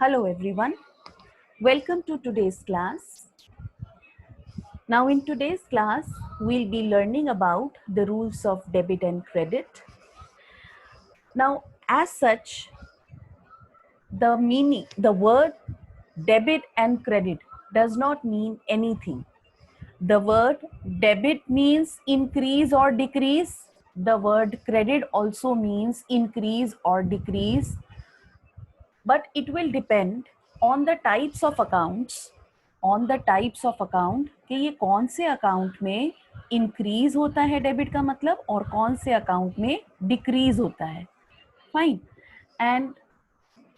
Hello everyone, welcome to today's class. Now in today's class, we'll be learning about the rules of debit and credit. Now as such, the word debit and credit does not mean anything. The word debit means increase or decrease. The word credit also means increase or decrease. But it will depend on the types of accounts, कि ये कौन से account में increase होता है debit का मतलब और कौन से अकाउंट में डिक्रीज होता है. Fine. And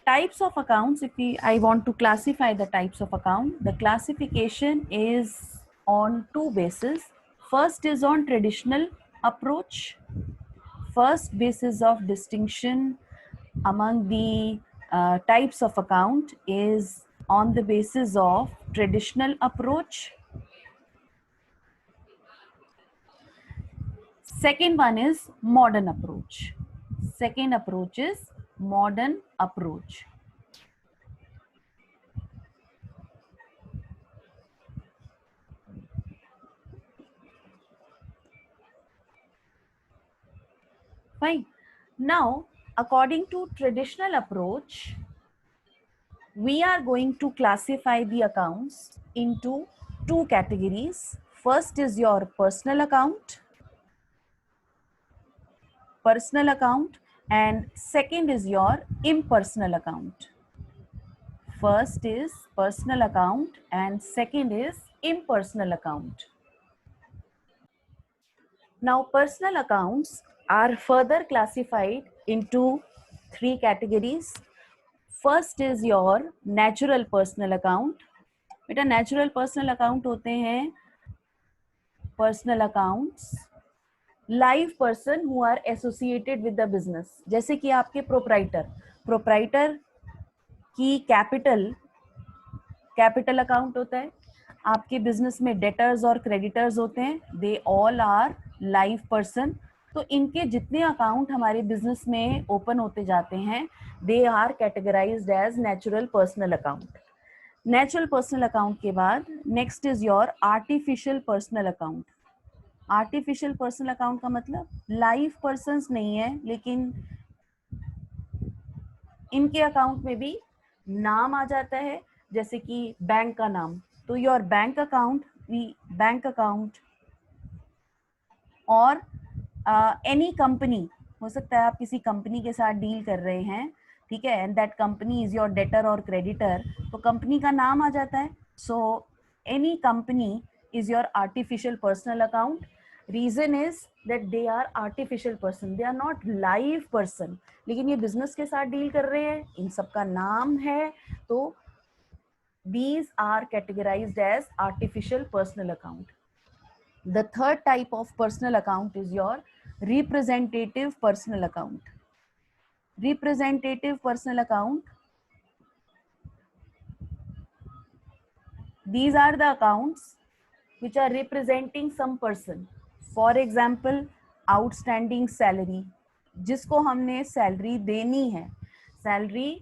types of accounts, I want to classify the types of account, the classification is on two bases. First is on traditional approach. First basis of distinction among the types of account is on the basis of traditional approach. Second one is modern approach. Second approach is modern approach. Fine. Now, according to traditional approach, we are going to classify the accounts into two categories. First is your personal account, and second is your impersonal account. First is personal account and second is impersonal account. Now, personal accounts are further classified into three categories. First is your natural personal account. बेटा natural personal account होते हैं personal accounts live person who are associated with the business. जैसे कि आपके proprietor की capital account होता है. आपके बिजनेस में डेटर्स और क्रेडिटर्स होते हैं. They all are live person. तो इनके जितने अकाउंट हमारे बिजनेस में ओपन होते जाते हैं they are categorized as natural personal account. Natural personal account के बाद next is your artificial personal account. Artificial personal account का मतलब लाइव पर्सन्स नहीं है लेकिन इनके अकाउंट में भी नाम आ जाता है, जैसे कि बैंक का नाम. तो योर बैंक अकाउंट और एनी कंपनी हो सकता है. आप किसी कंपनी के साथ डील कर रहे हैं, ठीक है, and that company is your debtor और क्रेडिटर, तो कंपनी का नाम आ जाता है. So any company is your artificial personal account. Reason is that they are artificial person, they are not live person, लेकिन ये बिजनेस के साथ डील कर रहे हैं, इन सबका नाम है, तो these are categorized as artificial personal account. The third type of personal account is your representative personal account. Representative personal account, these are the accounts which are representing some person. For example, outstanding salary, जिसको हमने salary देनी है. Salary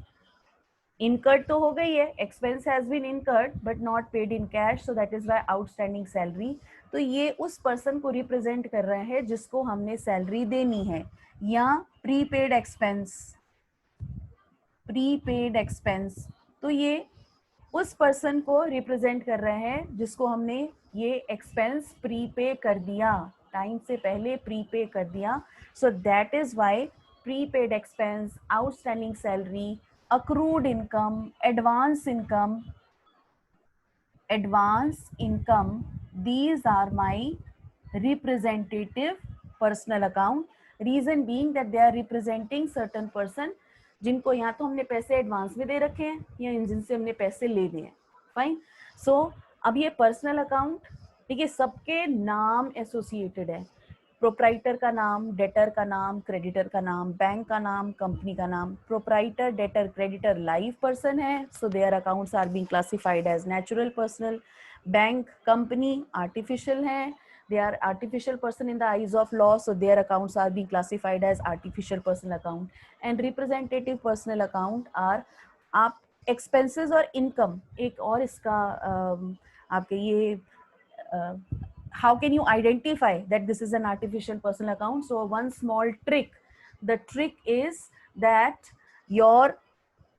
incurred तो हो गई है, expense has been incurred but not paid in cash, so that is why outstanding salary. तो ये उस पर्सन को रिप्रेजेंट कर रहा है जिसको हमने सैलरी देनी है. या प्रीपेड एक्सपेंस, तो ये उस पर्सन को रिप्रेजेंट कर रहे हैं जिसको हमने ये एक्सपेंस प्रीपे कर दिया, टाइम से पहले प्रीपे कर दिया. So that is why prepaid expense, outstanding salary, accrued income, advance income, these are my representative personal account. Reason being that they are representing certain person जिनको या तो हमने पैसे एडवांस में दे रखे हैं या जिनसे हमने पैसे ले लिए हैं. फाइन. सो अब ये पर्सनल अकाउंट, ठीक है, सबके नाम एसोसिएटेड है. प्रोप्राइटर का नाम, डेटर का नाम, क्रेडिटर का नाम, बैंक का नाम, कंपनी का नाम. Proprietor, debtor, creditor live person है, so their accounts are being classified as natural personal. Bank, company artificial है, they are artificial person in the eyes of law, so their accounts are being classified as artificial personal account. And representative personal account are, आप expenses और income एक और इसका आपके ये how can you identify that this is an artificial personal account? So one small trick, the trick is that your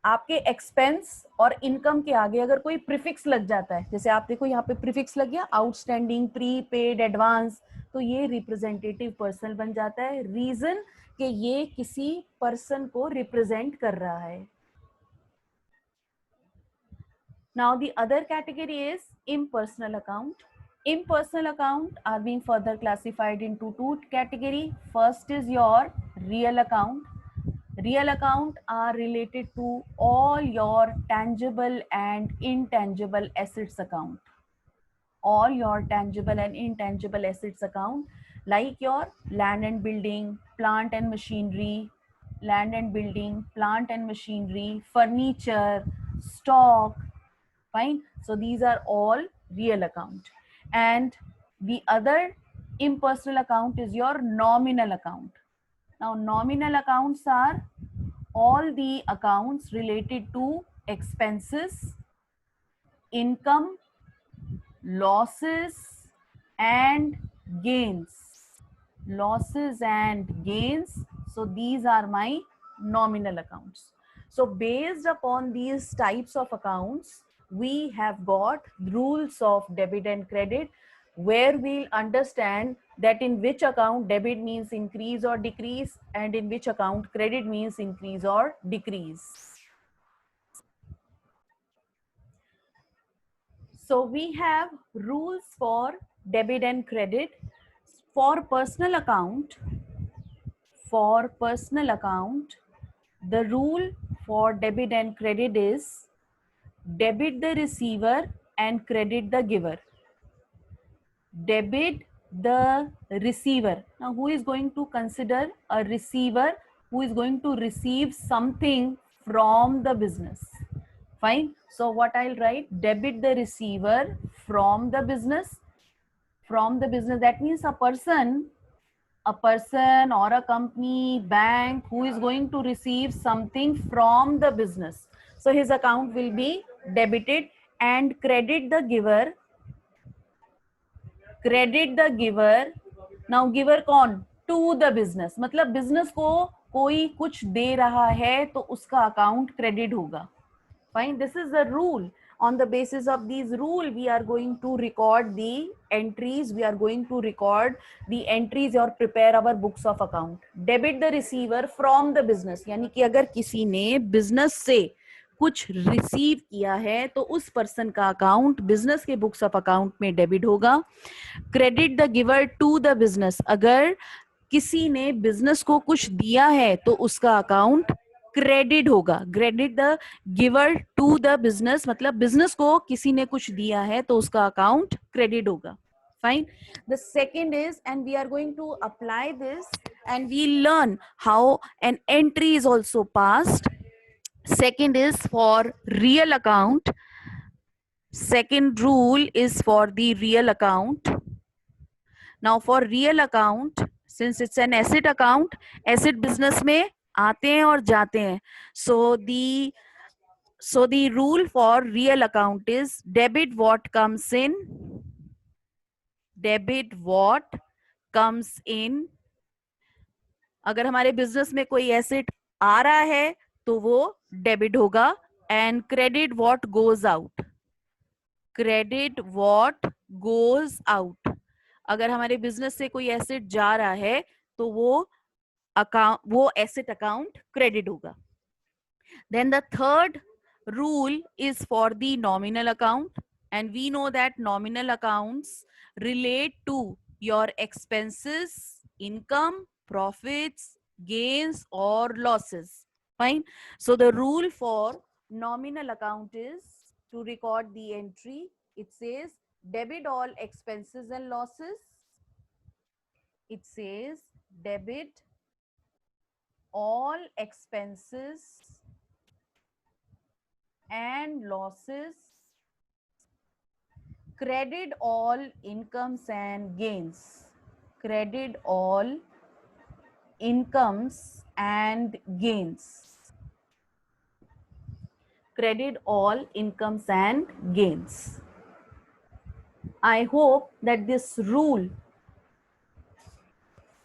आपके expense और income के आगे अगर कोई प्रीफिक्स लग जाता है, जैसे आप देखो यहाँ पे प्रीफिक्स लग गया आउटस्टैंडिंग, प्री पेड, एडवांस, तो ये रिप्रेजेंटेटिव पर्सन बन जाता है। रीजन कि ये किसी पर्सन को रिप्रेजेंट कर रहा है। Now the other category is impersonal account. Impersonal account are being further classified into two categories. First is your real account. Real account are related to all your tangible and intangible assets account. All your tangible and intangible assets account, like your land and building, plant and machinery, furniture, stock. Fine. So these are all real account. And the other impersonal account is your nominal account. Now nominal accounts are all the accounts related to expenses, income, losses and gains. So these are my nominal accounts. So based upon these types of accounts, we have got rules of debit and credit, where we'll understand that in which account debit means increase or decrease, and in which account credit means increase or decrease. So we have rules for debit and credit. For personal account, the rule for debit and credit is debit the receiver and credit the giver. Debit the receiver. Now who is going to consider a receiver? Who is going to receive something from the business? Fine. So what I'll write, debit the receiver from the business. That means a person or a company, bank, who is going to receive something from the business. So his account will be debited. And credit the giver. Now giver कौन? To the business. मतलब business को कोई कुछ दे रहा है तो उसका account credit होगा. Fine. This is the rule. On the basis of these rule, we are going to record the entries. Or prepare our books of account. Debit the receiver from the business. यानी कि अगर किसी ने business से कुछ receive किया है तो उस पर्सन का अकाउंट बिजनेस के बुक्स ऑफ अकाउंट में डेबिट होगा. Credit the giver to the business. अगर किसी ने बिजनेस को कुछ दिया है तो उसका अकाउंट क्रेडिट होगा. Credit the giver to the business मतलब बिजनेस को किसी ने कुछ दिया है तो उसका अकाउंट क्रेडिट होगा. Fine. The second is, and we are going to apply this and we learn how an entry is also passed. Second is for real account. Second rule is for the real account. Now for real account, since it's an asset account, asset business में आते हैं और जाते हैं. So the rule for real account is debit what comes in. अगर हमारे business में कोई एसेट आ रहा है तो वो डेबिट होगा. And credit what goes out. अगर हमारे बिजनेस से कोई एसेट जा रहा है तो वो एसेट अकाउंट क्रेडिट होगा. Then the third rule is for the nominal account, and we know that nominal accounts relate to your expenses, income, profits, gains or losses. Fine. So the rule for nominal account is to record the entry. It says debit all expenses and losses. It says debit all expenses and losses, credit all incomes and gains. Credit all incomes and gains. credit all incomes and gains. I hope that this rule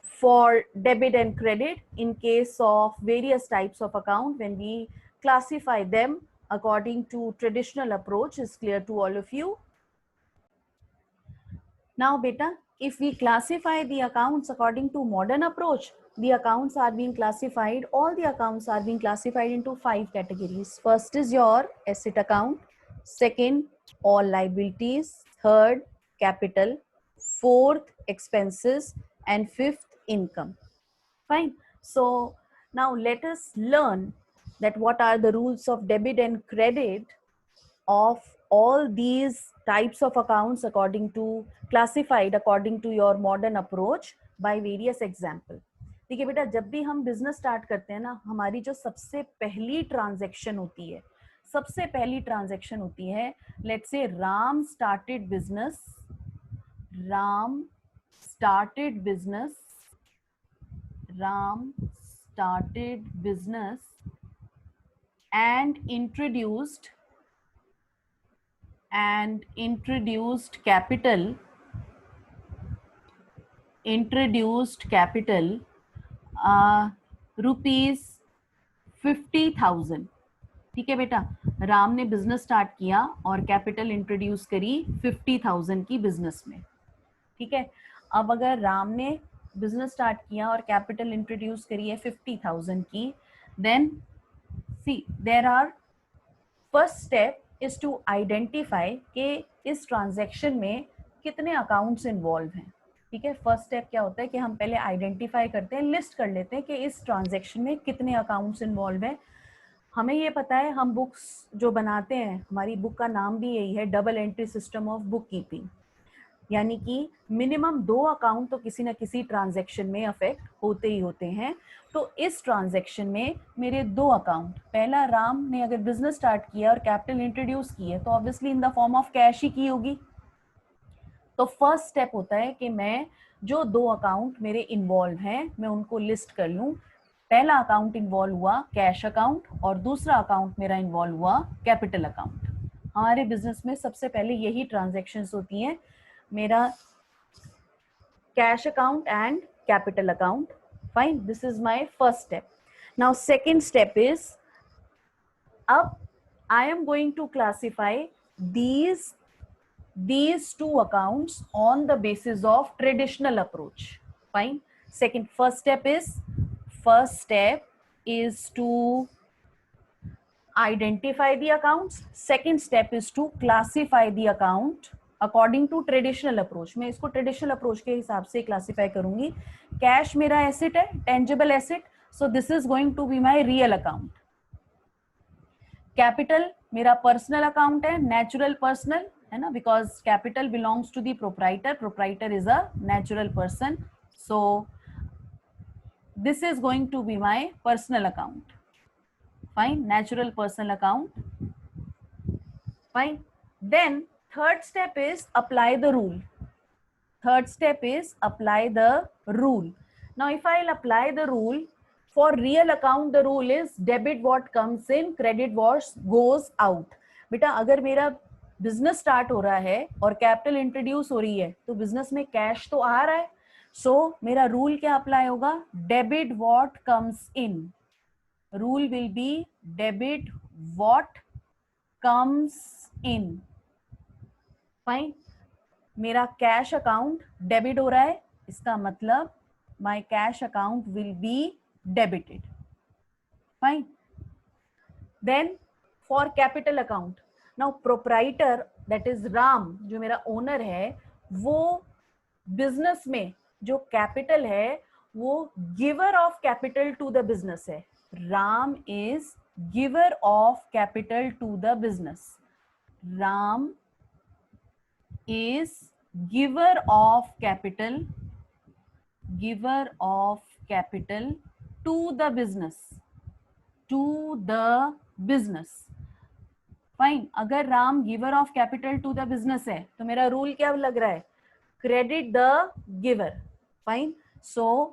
for debit and credit in case of various types of account, when we classify them according to traditional approach, is clear to all of you. Now beta, if we classify the accounts according to modern approach, the accounts are being classified, all the accounts are being classified into 5 categories. First is your asset account, second all liabilities, third capital, fourth expenses, and fifth income. Fine. So now let us learn that what are the rules of debit and credit of all these types of accounts according to classified according to your modern approach by various example. देखिए बेटा, जब भी हम business start करते हैं ना, हमारी जो सबसे पहली ट्रांजैक्शन होती है, let's say Ram started business and introduced capital rupees 50,000. ठीक है बेटा, राम ने बिजनेस स्टार्ट किया और कैपिटल इंट्रोड्यूस करी 50,000 की बिजनेस में. ठीक है, अब अगर राम ने बिजनेस स्टार्ट किया और कैपिटल इंट्रोड्यूस करी है 50,000 की, then see there are first step is to identify कि इस ट्रांजैक्शन में कितने अकाउंट्स इन्वॉल्व हैं. ठीक है, फर्स्ट स्टेप क्या होता है कि हम पहले आइडेंटिफाई करते हैं, लिस्ट कर लेते हैं कि इस ट्रांजैक्शन में कितने अकाउंट्स इन्वॉल्व हैं. हमें ये पता है, हम बुक्स जो बनाते हैं, हमारी बुक का नाम भी यही है, double entry system of book keeping, यानी कि मिनिमम 2 अकाउंट तो किसी न किसी ट्रांजैक्शन में अफेक्ट होते ही होते हैं. तो इस ट्रांजैक्शन में मेरे 2 अकाउंट, पहला राम ने अगर बिजनेस स्टार्ट किया और कैपिटल इंट्रोड्यूस की है तो obviously in the form of cash ही की होगी. तो फर्स्ट स्टेप होता है कि मैं जो 2 अकाउंट मेरे इन्वॉल्व हैं मैं उनको लिस्ट कर लूं. पहला अकाउंट इन्वॉल्व हुआ कैश अकाउंट और दूसरा अकाउंट मेरा इन्वॉल्व हुआ कैपिटल अकाउंट. हमारे बिजनेस में सबसे पहले यही ट्रांजैक्शंस होती हैं, मेरा cash account and capital account. Fine, this is my first step. Now second step is, अब I am going to classify these 2 accounts on the basis of traditional approach. Fine. First step is to identify the accounts. Second step is to classify the account according to traditional approach. मैं इसको traditional approach के हिसाब से classify करूंगी. Cash मेरा asset है, tangible asset, so this is going to be my real account. Capital मेरा personal account है, नेचुरल पर्सनल है ना, because capital belongs to the proprietor is a natural person, so this is going to be my personal account. Fine, natural personal account. Fine, then third step is apply the rule. Now if I will apply the rule, for real account the rule is debit what comes in, credit what goes out. बेटा, अगर मेरा business start हो रहा है और capital introduce हो रही है तो बिजनेस में कैश तो आ रहा है, सो मेरा रूल क्या अप्लाई होगा, debit what comes in. Rule will be debit what comes in. Fine, मेरा कैश अकाउंट डेबिट हो रहा है, इसका मतलब my cash account will B debited. Fine. Then for capital account, now proprietor, that is Ram, जो मेरा owner है, वो बिजनेस में जो कैपिटल है वो giver of capital to the business है. Ram is giver of capital to the business. Ram is giver of capital to the business. Fine, अगर Ram giver of capital to the business है तो मेरा रूल क्या लग रहा है, credit the giver. Fine, so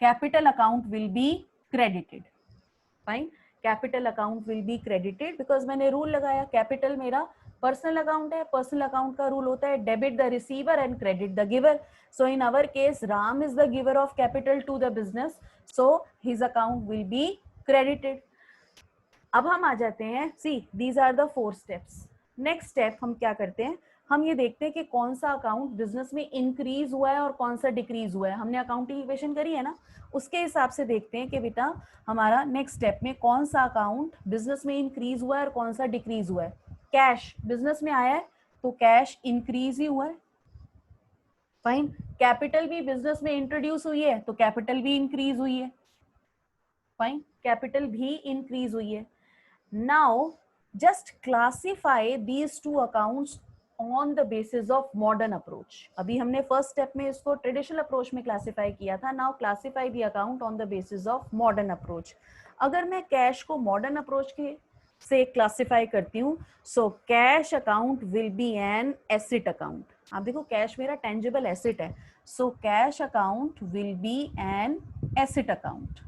capital account will be credited. Fine, capital account will be credited, because मैंने rule लगाया, कैपिटल मेरा पर्सनल अकाउंट है, पर्सनल अकाउंट का रूल होता है debit the receiver and credit the giver. So in our case Ram is the giver of capital to the business, so his account will be credited. अब हम आ जाते हैं, see these are the 4 steps. Next step हम क्या करते हैं, हम ये देखते हैं कि कौन सा अकाउंट बिजनेस में इंक्रीज हुआ है और कौन सा डिक्रीज हुआ है. हमने अकाउंटिंग इक्वेशन करी है ना, उसके हिसाब से देखते हैं कि बेटा हमारा नेक्स्ट स्टेप में कौन सा अकाउंट बिजनेस में इंक्रीज हुआ है और कौन सा डिक्रीज हुआ है. कैश बिजनेस में आया है तो कैश इंक्रीज ही हुआ है. फाइन. कैपिटल भी बिजनेस में इंट्रोड्यूस हुई है तो कैपिटल भी इंक्रीज हुई है. फाइन, कैपिटल भी इंक्रीज हुई है. Now, just classify these two accounts on the basis of modern approach. अभी हमने फर्स्ट स्टेप में इसको ट्रेडिशनल अप्रोच में क्लासिफाई किया था. Now classify the account on the basis of modern approach. अगर मैं कैश को मॉडर्न अप्रोच के से क्लासिफाई करती हूँ, so cash account will be an asset account. आप देखो कैश मेरा टेंजिबल एसेट है, so cash account will be an asset account.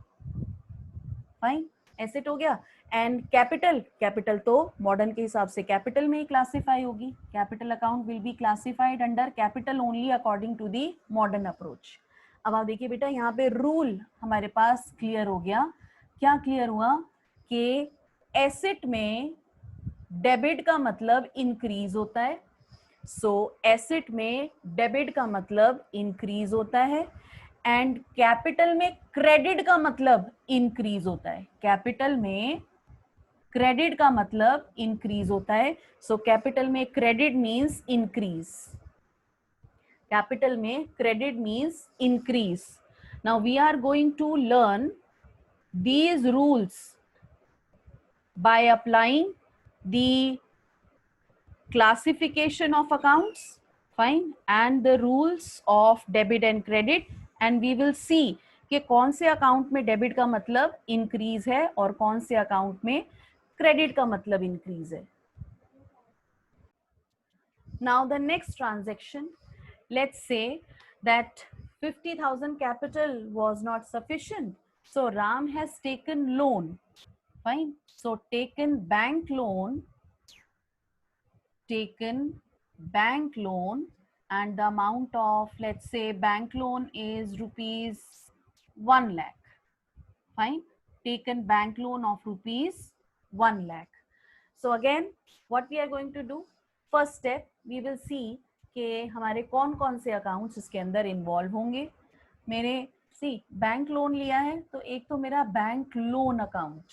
Fine, asset हो गया. एंड कैपिटल, कैपिटल तो मॉडर्न के हिसाब से कैपिटल में ही क्लासिफाई होगी. Capital account will be classified under capital only according to the modern approach. अब आप देखिए बेटा यहाँ पे रूल हमारे पास क्लियर हो गया. क्या क्लियर हुआ कि एसेट में डेबिट का मतलब इंक्रीज होता है. सो एसेट में डेबिट का मतलब इंक्रीज होता है एंड कैपिटल में क्रेडिट का मतलब इंक्रीज होता है. कैपिटल में क्रेडिट का मतलब इंक्रीज होता है. सो कैपिटल में क्रेडिट मींस इंक्रीज. कैपिटल में credit means increase. Now we are going to learn these rules by applying the classification of accounts, fine, and the rules of debit and credit, and we will see कि कौन से account में debit का मतलब increase है और कौन से अकाउंट में क्रेडिट का मतलब इंक्रीज है. Now the next transaction, let's say that 50,000 capital was not sufficient, so Ram has taken loan. Fine, so taken bank loan and the amount of, let's say bank loan is rupees 1 lakh. Fine, taken bank loan of rupees 1 lakh. So again what we are going to do, first step we will see कि हमारे कौन कौन से accounts इसके अंदर involve होंगे. मेरे सी bank loan लिया है तो एक तो मेरा बैंक लोन अकाउंट.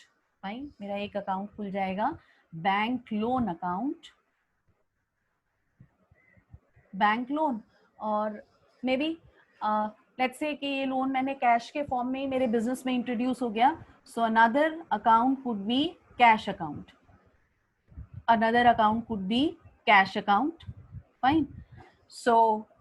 फाइन, मेरा एक अकाउंट खुल जाएगा bank loan account, bank loan. और मे बी लेट्स से कि ये लोन मैंने कैश के फॉर्म में ही मेरे बिजनेस में इंट्रोड्यूस हो गया. So another account could be cash account, another account could be cash account. Fine, so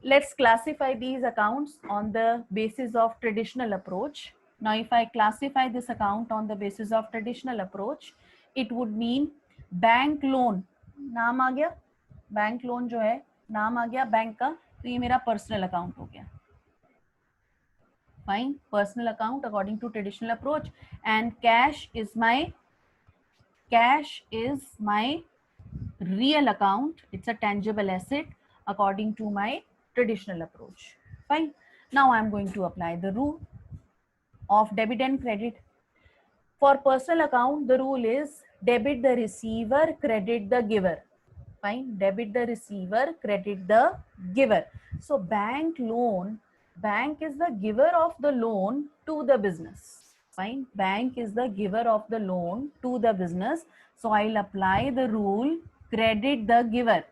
let's classify these accounts on the basis of traditional approach. Now if I classify this account on the basis of traditional approach, it would mean bank loan. नाम आ गया bank loan, जो है नाम आ गया bank का, तो ये मेरा पर्सनल अकाउंट हो गया. Fine, personal account according to traditional approach. And cash is my real account, it's a tangible asset according to my traditional approach. Fine, now I am going to apply the rule of debit and credit. For personal account the rule is debit the receiver, credit the giver. Fine, debit the receiver, credit the giver. So bank loan, bank is the giver of the loan to the business. Fine, bank is the giver of the loan to the business, so I'll apply the rule credit the giver.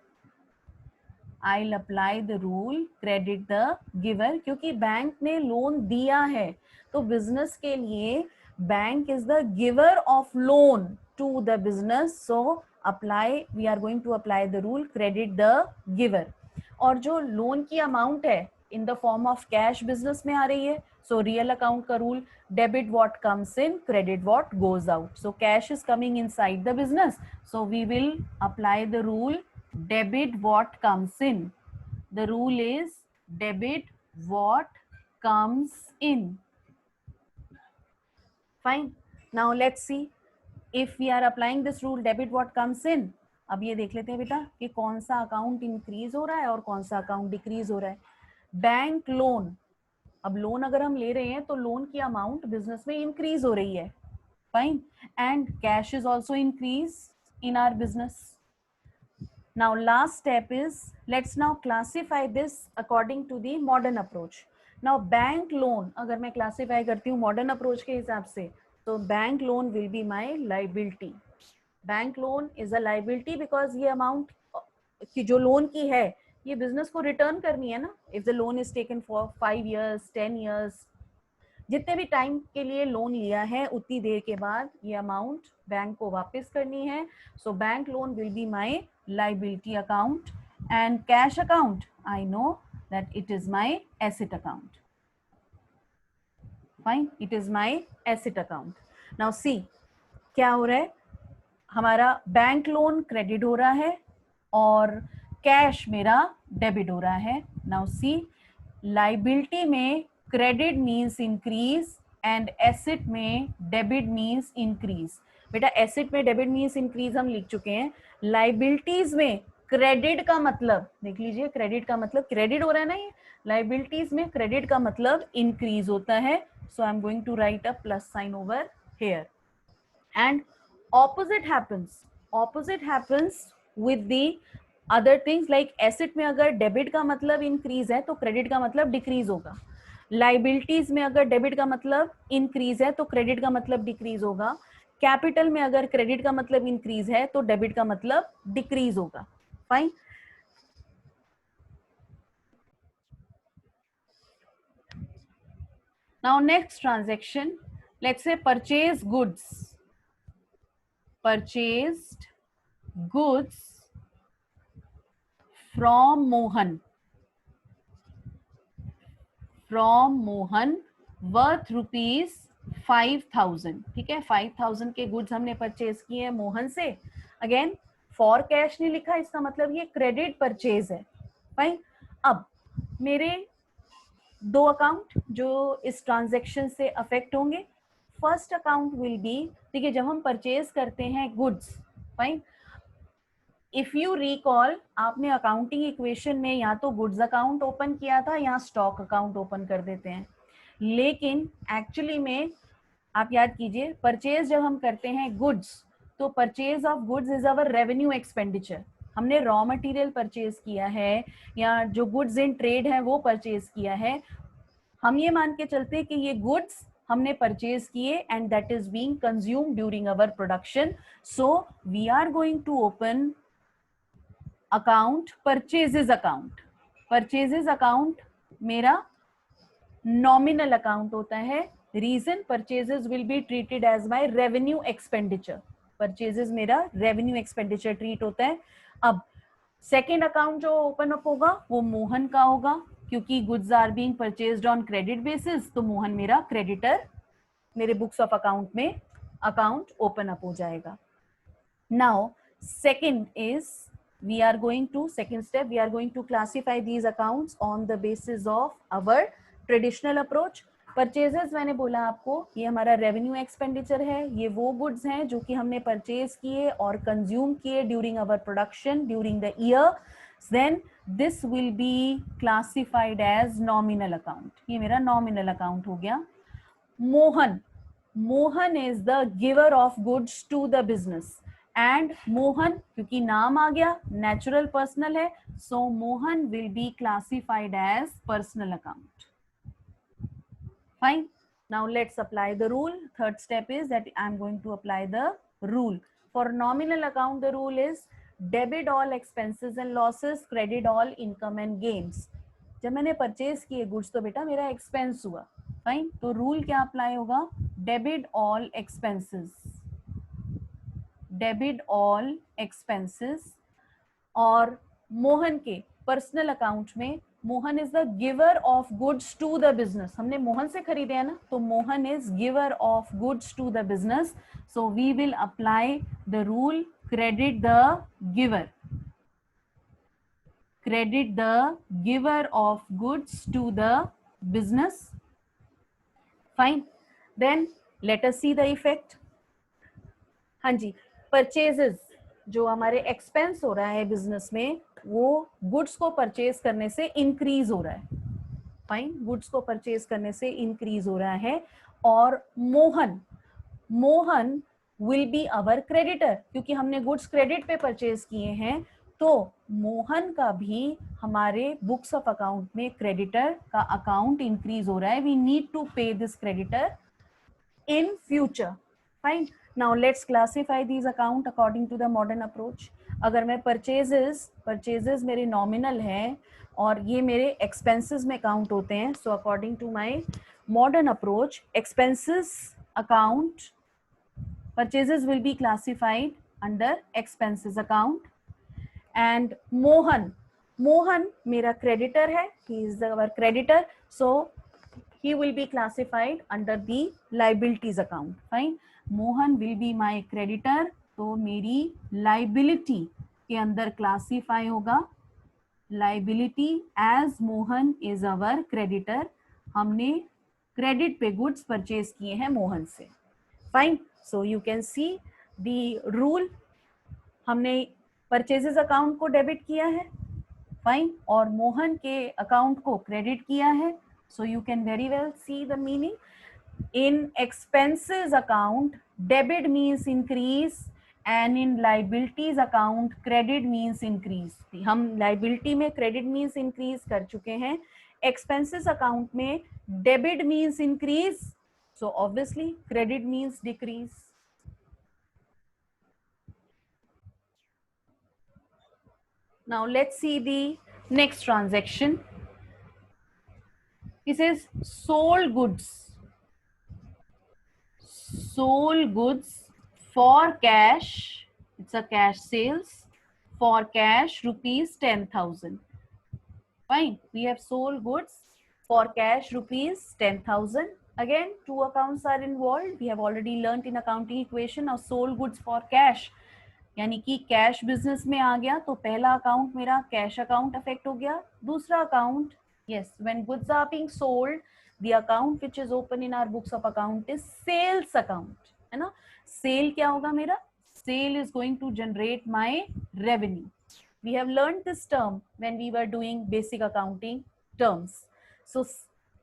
I'll apply the rule credit the giver, क्योंकि bank ने loan दिया है तो business के लिए bank is the giver of loan to the business, so we are going to apply the rule credit the giver. और जो loan की अमाउंट है in the form of cash business में आ रही है, so real account का rule debit what comes in, credit what goes out. So cash is coming inside the business, so we will apply the rule debit what comes in. The rule is debit what comes in. Fine, now let's see if we are applying this rule debit what comes in, अब ये देख लेते हैं बेटा कि कौन सा account increase हो रहा है और कौन सा अकाउंट डिक्रीज हो रहा है. बैंक लोन, अब लोन अगर हम ले रहे हैं तो लोन की अमाउंट बिजनेस में इंक्रीज हो रही है. Fine. And cash is also increase in our business. Now last step is, let's now classify this according to the modern approach. Now bank loan अगर मैं classify करती हूँ modern approach के हिसाब से, तो bank loan will be my liability. Bank loan is a liability because ये amount की जो लोन की है ये बिजनेस को रिटर्न करनी है ना. If the loan is taken for 5 years, 10 years, जितने भी टाइम के लिए लोन लिया है उतनी देर के बाद ये अमाउंट बैंक को वापस करनी है. So bank loan will be my liability account and cash account I know that it is my asset account. Fine, it is my asset account. Now see क्या हो रहा है, हमारा बैंक लोन क्रेडिट हो रहा है और कैश मेरा डेबिट हो रहा है. नाउ सी, लायबिलिटी में credit means increase and asset में डेबिट मीन्स इंक्रीज. बेटा एसेट में डेबिट मीन्स इंक्रीज हम लिख चुके हैं. लायबिलिटीज में क्रेडिट का मतलब देख लीजिए, क्रेडिट का मतलब क्रेडिट हो रहा है ना, ये लायबिलिटीज में क्रेडिट का मतलब इंक्रीज होता है. So I am going to write a plus sign over here. And opposite happens with the other things like asset में अगर डेबिट का मतलब इंक्रीज है तो क्रेडिट का मतलब डिक्रीज होगा. लायबिलिटीज में अगर डेबिट का मतलब इंक्रीज है तो क्रेडिट का मतलब डिक्रीज होगा. कैपिटल में अगर क्रेडिट का मतलब इंक्रीज है तो डेबिट का मतलब डिक्रीज होगा. Fine. Now next transaction, let's say purchase goods. Purchased goods from Mohan worth rupees 5,000. ठीक है, 5,000 के गुड्स हमने परचेज किए हैं मोहन से. अगेन फॉर कैश नहीं लिखा, इसका मतलब ये क्रेडिट परचेज है. फाइन. अब मेरे दो अकाउंट जो इस ट्रांजेक्शन से अफेक्ट होंगे. फर्स्ट अकाउंट विल बी, ठीक है, जब हम परचेज करते हैं goods. Fine. If you recall, आपने अकाउंटिंग इक्वेशन में या तो गुड्स अकाउंट ओपन किया था या स्टॉक अकाउंट ओपन कर देते हैं. लेकिन एक्चुअली में आप याद कीजिए, परचेज जब हम करते हैं गुड्स, तो purchase of goods is our revenue expenditure. हमने रॉ मटेरियल परचेज किया है या जो गुड्स इन ट्रेड है वो परचेज किया है. हम ये मान के चलते हैं कि ये गुड्स हमने परचेज किए and that is being consumed during our production. So we are going to open account purchases account. Purchases account मेरा नॉमिनल अकाउंट होता है. Reason, purchases will be treated as my revenue expenditure. Purchases मेरा revenue expenditure treat होता है. अब second account जो open up होगा वो मोहन का होगा, क्योंकि goods are being purchased on credit basis, तो मोहन मेरा क्रेडिटर मेरे बुक्स ऑफ अकाउंट में अकाउंट ओपन अप हो जाएगा. Now second is, we are going to, second step, we are going to classify these accounts on the basis of our traditional approach. Purchases मैंने बोला आपको, ये हमारा revenue expenditure है. ये वो गुड्स हैं जो कि हमने परचेज किए और कंज्यूम किए during our production during the year. Then this will be classified as nominal account. ये मेरा नॉमिनल अकाउंट हो गया. Mohan is the giver of goods to the business. And Mohan, क्योंकि नाम आ गया, नेचुरल पर्सनल है, so Mohan will be classified as personal account. Fine. Now let's apply the rule. Third step is that I am going to apply the rule. For nominal account the rule is debit all expenses and losses, credit all income and gains. जब मैंने purchase किए goods तो बेटा मेरा expense हुआ. Fine. तो rule क्या apply होगा, debit all expenses, debit all expenses. और मोहन के पर्सनल अकाउंट में Mohan is the giver of goods to the business. हमने मोहन से खरीदे है ना, तो Mohan is giver of goods to the business. So we will apply the rule credit the giver, credit the giver of goods to the business. Fine. Then let us see the effect. हाँ जी, purchases जो हमारे expense हो रहा है business में, वो goods को परचेज करने से इंक्रीज हो रहा है. फाइन, गुड्स को परचेज करने से इंक्रीज हो रहा है. और Mohan will be our creditor, क्योंकि हमने गुड्स क्रेडिट पे परचेज किए हैं, तो मोहन का भी हमारे बुक्स ऑफ अकाउंट में क्रेडिटर का अकाउंट इंक्रीज हो रहा है. वी नीड टू पे this creditor in future. Fine. Now let's classify these account according to the modern approach. अगर मैं परचेजेस मेरे नॉमिनल हैं और ये मेरे एक्सपेंसेस में काउंट होते हैं, so according to my modern approach, expenses account, purchases will be classified under expenses account. And Mohan मेरा क्रेडिटर है, he is our creditor, so he will be classified under the liabilities account. Fine. Mohan will be my creditor, तो मेरी liability के अंदर classify होगा. liability as Mohan is our creditor. हमने credit पे goods purchase किए हैं मोहन से. Fine. So you can see the rule. हमने परचेजेस अकाउंट को डेबिट किया है, फाइन, और मोहन के अकाउंट को क्रेडिट किया है. So you can very well see the meaning. In expenses account, debit means increase, and in liabilities account, credit means increase. हम liability में credit means increase कर चुके हैं. Expenses account में debit means increase, so obviously credit means decrease. Now let's see the next transaction. This is sold goods for cash. It's a cash sales for cash rupees 10,000. Fine. We have sold goods for cash rupees 10,000. Again, two accounts are involved. We have already learnt in accounting equation of sold goods for cash. यानी कि cash business में आ गया, तो पहला account मेरा cash account affect हो गया. दूसरा account, yes, when goods are being sold, the account which is open in our books of account is sales account, है ना. सेल क्या होगा मेरा? Sale is going to generate my revenue. We have learned this term when we were doing basic accounting terms. So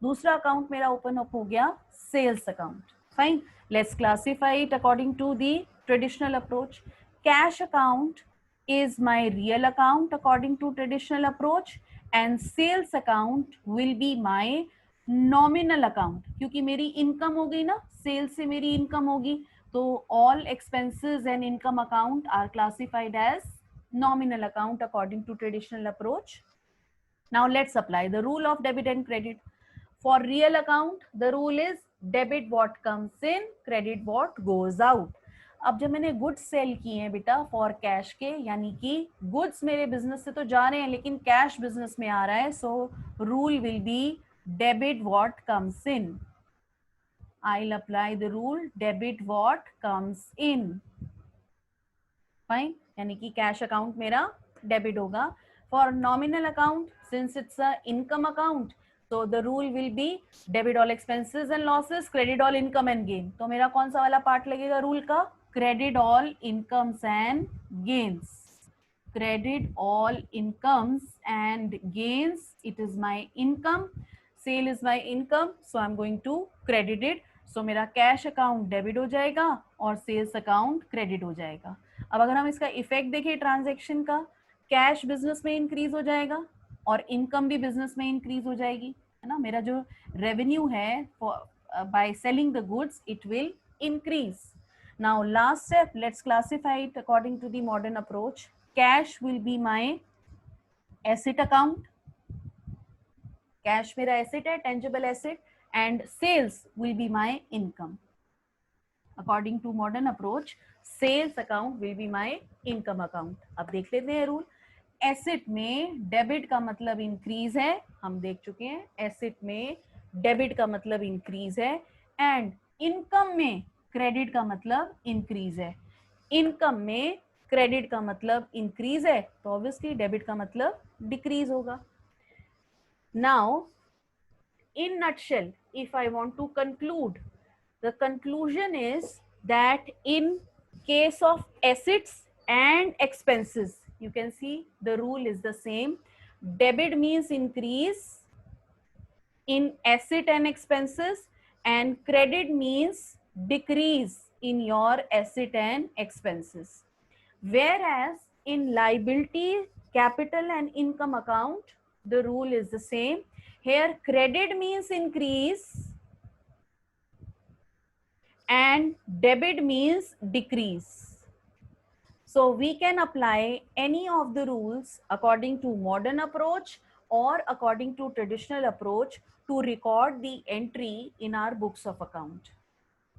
दूसरा account मेरा open up हो गया sales account. Fine. Let's classify it according to the traditional approach. Cash account is my real account according to traditional approach, and sales account will be my nominal account. क्योंकि मेरी income हो गई ना, cell से मेरी income होगी, तो all expenses and income account are classified as nominal account according to traditional approach. Now let's apply the rule of debit and credit. For real account, the rule is debit what comes in, credit what goes out. अब जब मैंने goods sale किए हैं बेटा for cash के, यानी कि goods मेरे बिजनेस से तो जा रहे हैं लेकिन कैश बिजनेस में आ रहा है, so rule will be debit what comes in. I will apply the rule debit what comes in. Fine. यानी कि कैश अकाउंट मेरा डेबिट होगा. For nominal account, since it's a income account, so the rule will be debit all expenses and losses, credit all income and gain. तो मेरा कौन सा वाला part लगेगा रूल का? Credit all incomes and gains. Credit all incomes and gains. It is my income. Sale is my income, so I'm going to credit it. So मेरा cash account debit हो जाएगा और सेल्स अकाउंट क्रेडिट हो जाएगा. अब अगर हम इसका इफेक्ट देखें ट्रांजेक्शन का, कैश बिजनेस में इंक्रीज हो जाएगा और इनकम भी बिजनेस में इंक्रीज हो जाएगी, है ना. मेरा जो रेवेन्यू है by selling the goods, it will increase. Now last step, let's classify it according to the modern approach. Cash will be my asset account. Cash मेरा एसेट है, tangible asset, and sales will be my income. According to modern approach, sales account will be my income account. अब देख लेते हैं rule. Asset में debit का मतलब increase है, हम देख चुके हैं. एसेट में डेबिट का मतलब इंक्रीज है, एंड इनकम में क्रेडिट का मतलब इंक्रीज है. इनकम में क्रेडिट का मतलब इंक्रीज है, तो ऑब्वियसली डेबिट का मतलब डिक्रीज होगा. Now in nutshell, if I want to conclude, the conclusion is that in Case of assets and expenses, you can see the rule is the same. Debit means increase in asset and expenses, and credit means decrease in your asset and expenses. Whereas in liability, capital and income account, the rule is the same. Here credit means increase and debit means decrease. So we can apply any of the rules according to modern approach or according to traditional approach to record the entry in our books of account.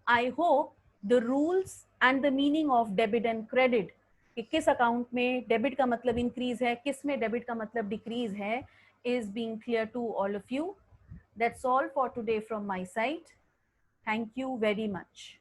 I hope the rules and the meaning of debit and credit, कि किस account में debit का मतलब increase है, किस में debit का मतलब डिक्रीज है, is being clear to all of you. That's all for today from my side. Thank you very much.